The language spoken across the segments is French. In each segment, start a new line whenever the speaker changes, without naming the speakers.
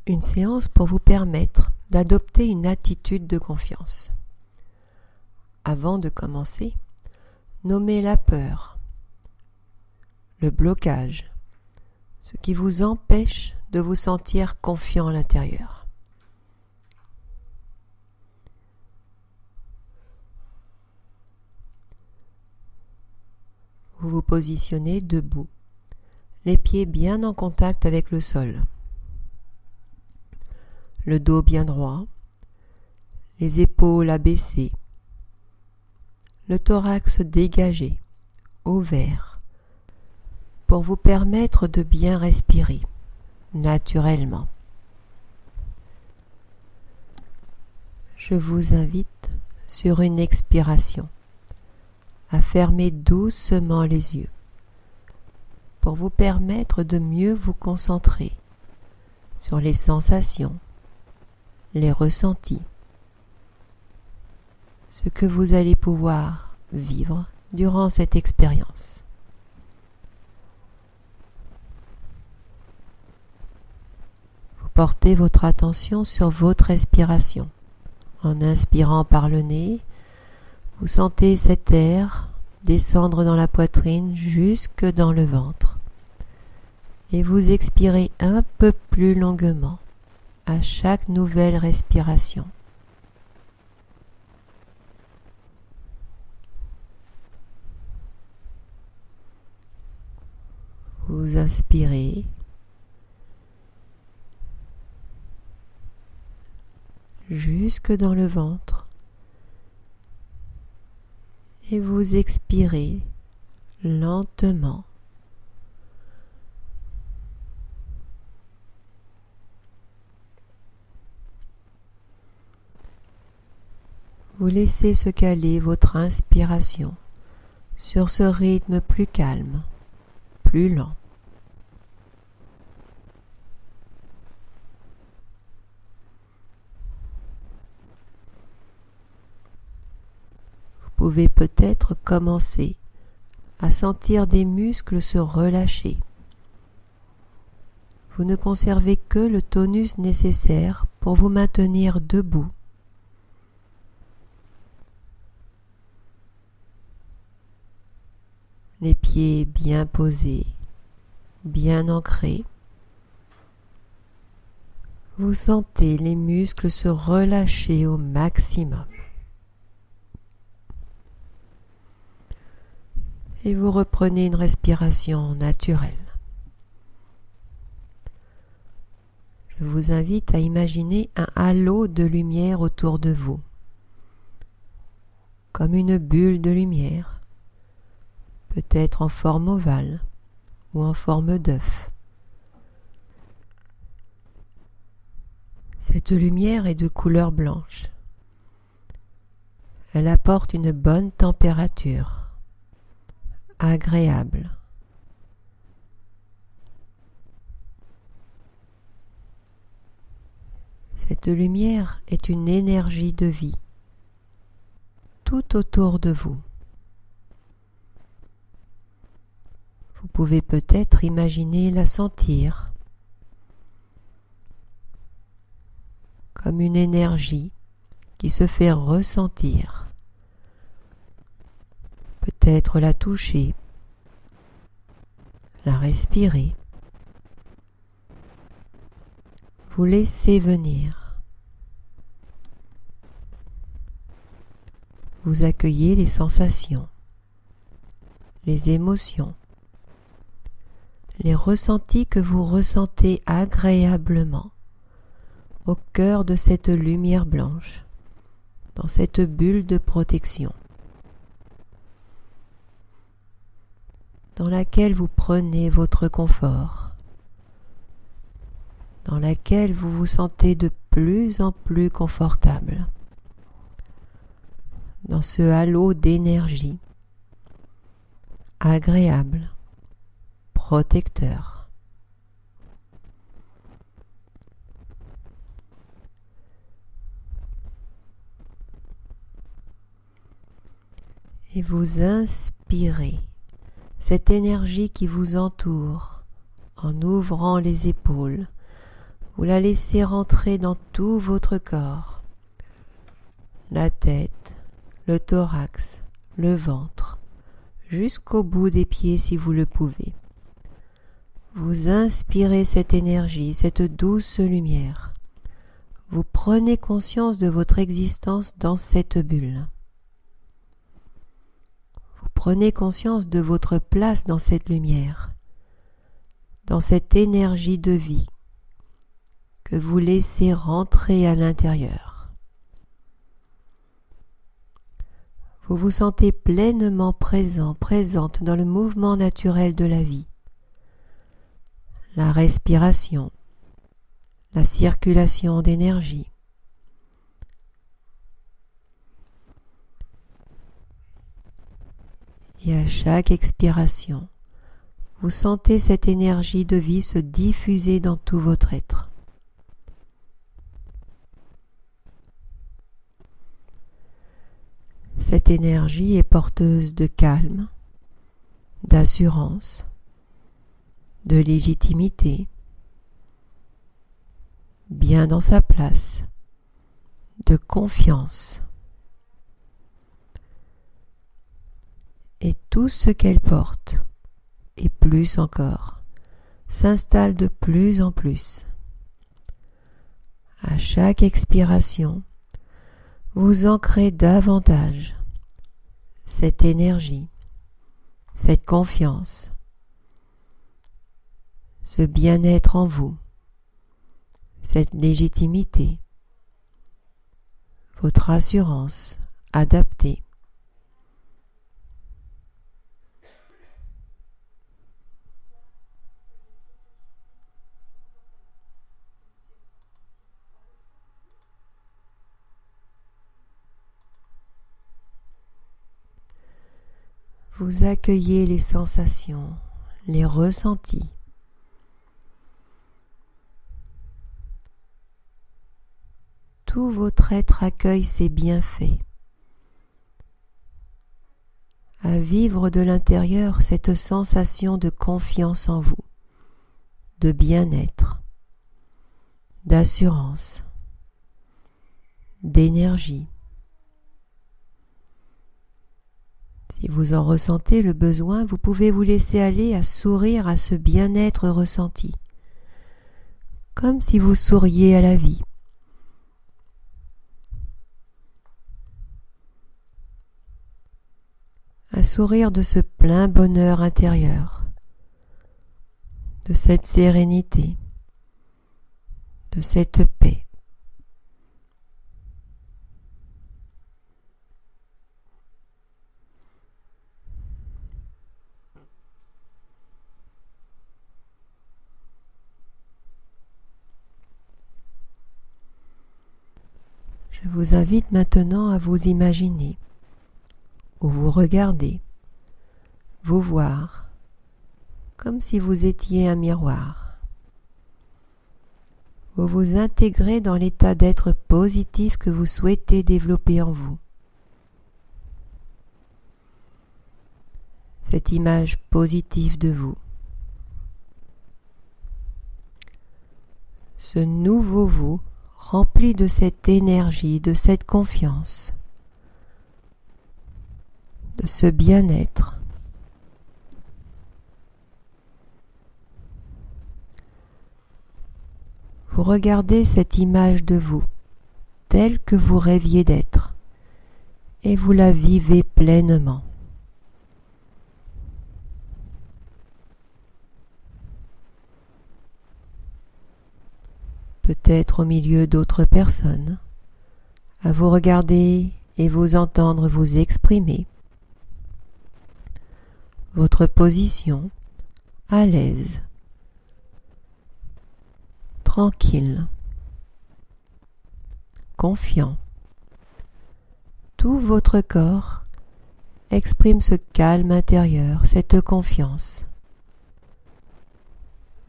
Une séance pour vous permettre d'adopter une attitude de confiance. Avant de commencer, nommez la peur, le blocage, ce qui vous empêche de vous sentir confiant à l'intérieur. Vous vous positionnez debout, les pieds bien en contact avec le sol, le dos bien droit, les épaules abaissées, le thorax dégagé, ouvert, pour vous permettre de bien respirer naturellement. Je vous invite sur une expiration à fermer doucement les yeux pour vous permettre de mieux vous concentrer sur les sensations, les ressentis, ce que vous allez pouvoir vivre durant cette expérience. Vous portez votre attention sur votre respiration. En inspirant par le nez, vous sentez cet air descendre dans la poitrine jusque dans le ventre. Et vous expirez un peu plus longuement à chaque nouvelle respiration. Vous inspirez jusque dans le ventre et vous expirez lentement. Vous laissez se caler votre inspiration sur ce rythme plus calme, plus lent. Vous pouvez peut-être commencer à sentir des muscles se relâcher. Vous ne conservez que le tonus nécessaire pour vous maintenir debout. Les pieds bien posés, bien ancrés. Vous sentez les muscles se relâcher au maximum. Et vous reprenez une respiration naturelle. Je vous invite à imaginer un halo de lumière autour de vous, comme une bulle de lumière, peut-être en forme ovale ou en forme d'œuf. Cette lumière est de couleur blanche. Elle apporte une bonne température, agréable. Cette lumière est une énergie de vie tout autour de vous. Vous pouvez peut-être imaginer la sentir comme une énergie qui se fait ressentir. Peut-être la toucher, la respirer. Vous laissez venir. Vous accueillez les sensations, les émotions, les ressentis que vous ressentez agréablement au cœur de cette lumière blanche, dans cette bulle de protection, dans laquelle vous prenez votre confort, dans laquelle vous vous sentez de plus en plus confortable, dans ce halo d'énergie agréable, protecteur. Et vous inspirez cette énergie qui vous entoure en ouvrant les épaules, Vous la laissez rentrer dans tout votre corps, la tête, le thorax, le ventre, jusqu'au bout des pieds si vous le pouvez. Vous inspirez cette énergie, cette douce lumière. Vous prenez conscience de votre existence dans cette bulle. Vous prenez conscience de votre place dans cette lumière, dans cette énergie de vie que vous laissez rentrer à l'intérieur. Vous vous sentez pleinement présent, présente dans le mouvement naturel de la vie, la respiration, la circulation d'énergie. Et à chaque expiration, vous sentez cette énergie de vie se diffuser dans tout votre être. Cette énergie est porteuse de calme, d'assurance, de légitimité, bien dans sa place, de confiance. Et tout ce qu'elle porte, et plus encore, s'installe de plus en plus. À chaque expiration, vous ancrez davantage cette énergie, cette confiance, ce bien-être en vous, cette légitimité, votre assurance adaptée. Vous accueillez les sensations, les ressentis. Tout votre être accueille ces bienfaits. À vivre de l'intérieur cette sensation de confiance en vous, de bien-être, d'assurance, d'énergie. Si vous en ressentez le besoin, vous pouvez vous laisser aller à sourire à ce bien-être ressenti, comme si vous souriez à la vie. À sourire de ce plein bonheur intérieur, de cette sérénité, de cette paix. Je vous invite maintenant à vous imaginer, ou vous regarder, vous voir, comme si vous étiez un miroir. Vous vous intégrez dans l'état d'être positif que vous souhaitez développer en vous. Cette image positive de vous. Ce nouveau vous rempli de cette énergie, de cette confiance, de ce bien-être. Vous regardez cette image de vous, telle que vous rêviez d'être, et vous la vivez pleinement. Peut-être au milieu d'autres personnes, à vous regarder et vous entendre vous exprimer. Votre position, à l'aise, tranquille, confiant. Tout votre corps exprime ce calme intérieur, cette confiance.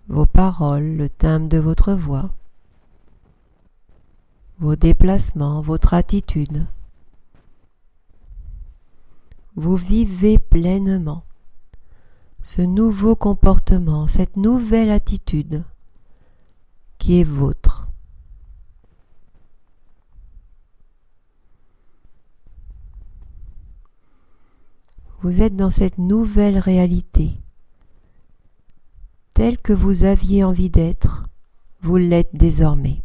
Vos paroles, le timbre de votre voix, vos déplacements, votre attitude. Vous vivez pleinement ce nouveau comportement, cette nouvelle attitude qui est vôtre. Vous êtes dans cette nouvelle réalité. Telle que vous aviez envie d'être, vous l'êtes désormais.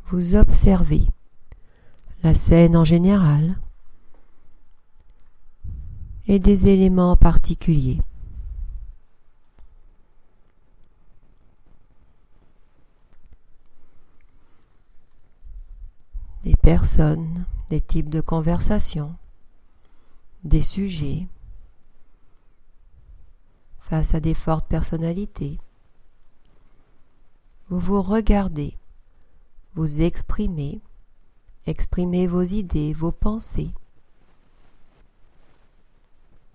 Vous observez la scène en général et des éléments particuliers. Des personnes, des types de conversations, des sujets, face à des fortes personnalités. Vous vous regardez, vous exprimez vos idées, vos pensées,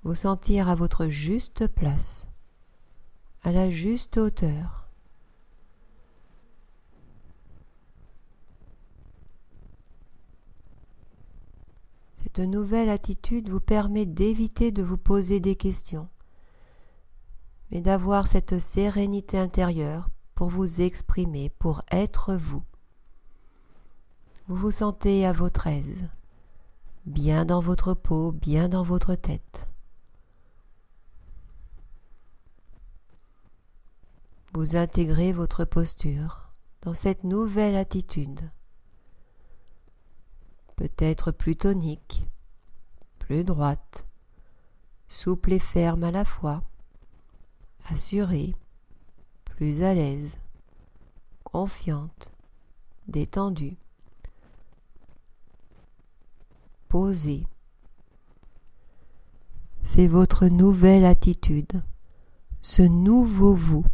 vous sentir à votre juste place, à la juste hauteur. Cette nouvelle attitude vous permet d'éviter de vous poser des questions, mais d'avoir cette sérénité intérieure pour vous exprimer, pour être vous. Vous vous sentez à votre aise, bien dans votre peau, bien dans votre tête. Vous intégrez votre posture dans cette nouvelle attitude. Peut-être plus tonique, plus droite, souple et ferme à la fois, assurée, plus à l'aise, confiante, détendue, posée. C'est votre nouvelle attitude, ce nouveau vous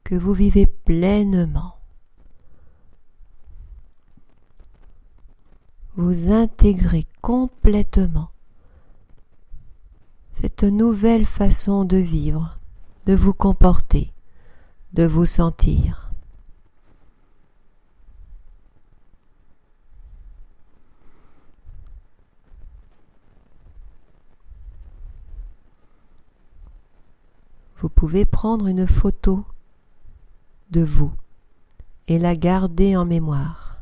que vous vivez pleinement. Vous intégrez complètement cette nouvelle façon de vivre, de vous comporter, de vous sentir. Vous pouvez prendre une photo de vous et la garder en mémoire.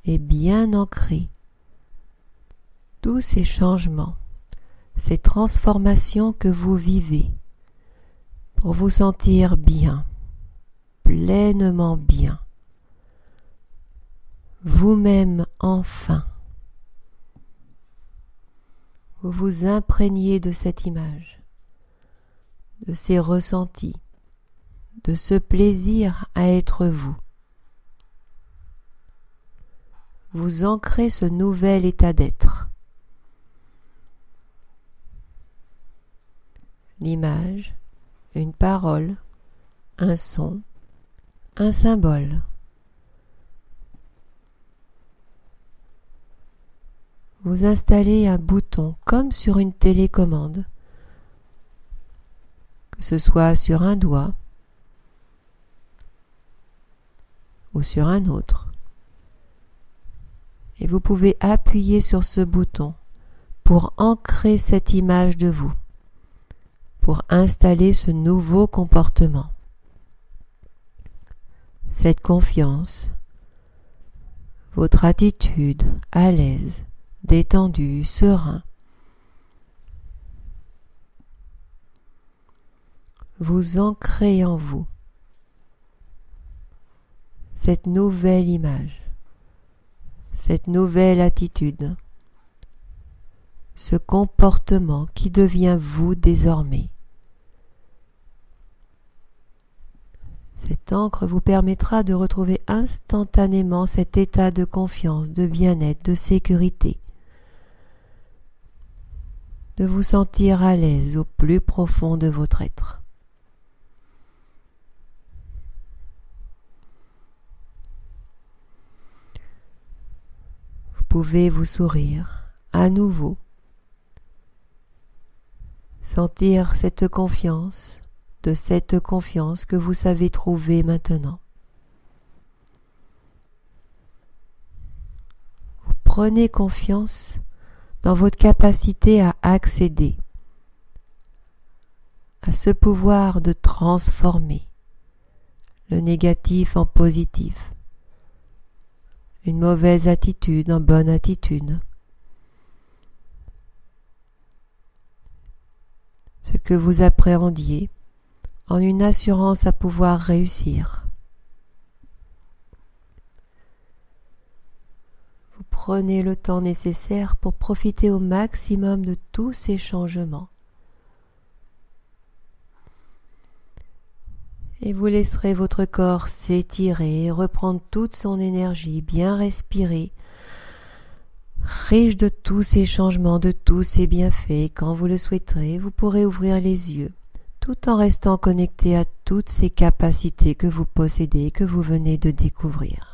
Et bien ancrer tous ces changements, ces transformations que vous vivez pour vous sentir bien, pleinement bien, vous-même enfin. Vous vous imprégnez de cette image, de ces ressentis, de ce plaisir à être vous. Vous ancrez ce nouvel état d'être. L'image, une parole, un son, un symbole. Vous installez un bouton comme sur une télécommande, que ce soit sur un doigt ou sur un autre. Et vous pouvez appuyer sur ce bouton pour ancrer cette image de vous, pour installer ce nouveau comportement, cette confiance, votre attitude à l'aise, détendue, serein. Vous ancrez en vous cette nouvelle image, cette nouvelle attitude, ce comportement qui devient vous désormais. Cette encre vous permettra de retrouver instantanément cet état de confiance, de bien-être, de sécurité, de vous sentir à l'aise au plus profond de votre être. Vous pouvez vous sourire à nouveau, sentir cette confiance, de cette confiance que vous savez trouver maintenant. Vous prenez confiance dans votre capacité à accéder à ce pouvoir de transformer le négatif en positif, une mauvaise attitude en bonne attitude. Ce que vous appréhendiez en une assurance à pouvoir réussir. Vous prenez le temps nécessaire pour profiter au maximum de tous ces changements. Et vous laisserez votre corps s'étirer et reprendre toute son énergie, bien respirer, riche de tous ces changements, de tous ces bienfaits. Quand vous le souhaiterez, vous pourrez ouvrir les yeux, tout en restant connecté à toutes ces capacités que vous possédez et que vous venez de découvrir.